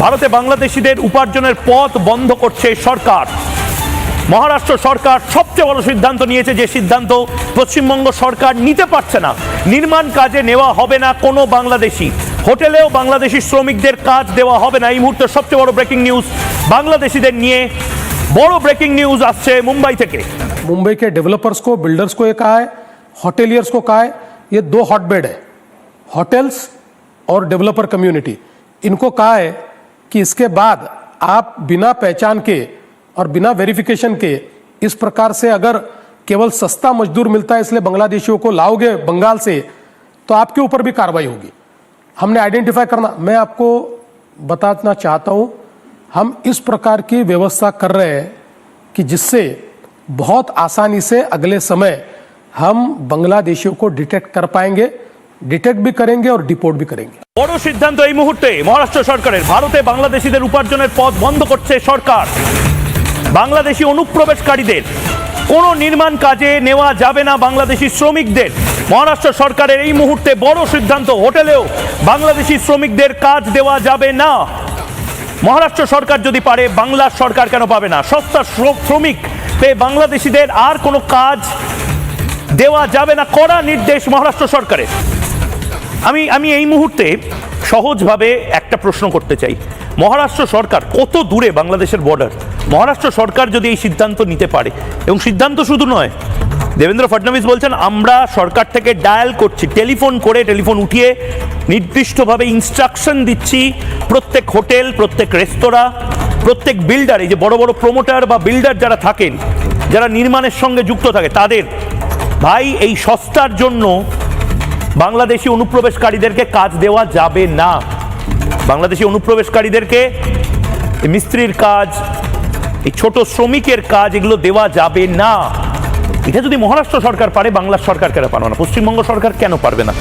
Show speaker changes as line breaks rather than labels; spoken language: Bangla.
ভারতে বাংলাদেশিদের উপার্জনের পথ বন্ধ করছে সরকার। মহারাষ্ট্র সরকার সবচেয়ে বড় সিদ্ধান্ত নিয়েছে, যে সিদ্ধান্ত পশ্চিমবঙ্গ সরকার নিতে পারছে না। নির্মাণ কাজে নেওয়া হবে না কোনো বাংলাদেশি, হোটেলেও বাংলাদেশি শ্রমিকদের কাজ দেওয়া হবে না। এই মুহূর্তে সবচেয়ে বড় ব্রেকিং নিউজ বাংলাদেশিদের নিয়ে। বড় ব্রেকিং নিউজ আসছে মুম্বাই থেকে।
मुंबई के डेवलपर्स को, बिल्डर्स को ये कहा है, होटेलियर्स को कहा है, ये दो हॉटबेड है, होटल्स और डेवलपर कम्युनिटी। इनको कहा है कि इसके बाद आप बिना पहचान के और बिना वेरिफिकेशन के इस प्रकार से अगर केवल सस्ता मजदूर मिलता है इसलिए बांग्लादेशियों को लाओगे बंगाल से, तो आपके ऊपर भी कार्रवाई होगी। हमने आइडेंटिफाई करना, मैं आपको बताना चाहता हूँ, हम इस प्रकार की व्यवस्था कर रहे हैं कि जिससे बहुत आसानी से अगले समय हम बांग्लादेशियों को डिटेक्ट कर पाएंगे, डिटेक्ट भी करेंगे और डिपोर्ट भी करेंगे।
বড় সিদ্ধান্ত এই মুহূর্তে মহারাষ্ট্র সরকারের। ভারতে বাংলাদেশিদের উপার্জনের পথ বন্ধ করছে সরকার। বাংলাদেশি অনুপ্রবেশকারীদের কোনো নির্মাণ কাজে নেওয়া যাবে না বাংলাদেশি শ্রমিকদের। মহারাষ্ট্র সরকারের এই মুহূর্তে বড় সিদ্ধান্ত, হোটেলেও বাংলাদেশি শ্রমিকদের কাজ দেওয়া যাবে না। মহারাষ্ট্র সরকার যদি পারে, বাংলার সরকার কেন পাবে না? সস্তা শ্রমিক পেয়ে বাংলাদেশিদের আর কোনো কাজ দেওয়া যাবে না, কড়া নির্দেশ মহারাষ্ট্র সরকারের। আমি এই মুহূর্তে সহজভাবে একটা প্রশ্ন করতে চাই, মহারাষ্ট্র সরকার কত দূরে বাংলাদেশের বর্ডার? মহারাষ্ট্র সরকার যদি এই সিদ্ধান্ত নিতে পারে, এবং সিদ্ধান্ত শুধু নয়, দেবেন্দ্র ফডনবিস বলছেন আমরা সরকার থেকে ডায়াল করছি, টেলিফোন করে, টেলিফোন উঠিয়ে নির্দিষ্টভাবে ইনস্ট্রাকশন দিচ্ছি প্রত্যেক হোটেল, প্রত্যেক রেস্তোরাঁ, প্রত্যেক বিল্ডার, এই যে বড় বড় প্রমোটার বা বিল্ডার যারা থাকেন, যারা নির্মাণের সঙ্গে যুক্ত থাকে, তাদের ভাই এই সস্তার জন্য বাংলাদেশি অনুপ্রবেশকারীদেরকে কাজ দেওয়া যাবে না। বাংলাদেশি অনুপ্রবেশকারীদেরকে মিস্ত্রির কাজ, এই ছোট শ্রমিকের কাজ, এগুলো দেওয়া যাবে না। এটা যদি মহারাষ্ট্র সরকার পারে, বাংলার সরকার কেন পারবে না? পশ্চিমবঙ্গ সরকার কেন পারবে না?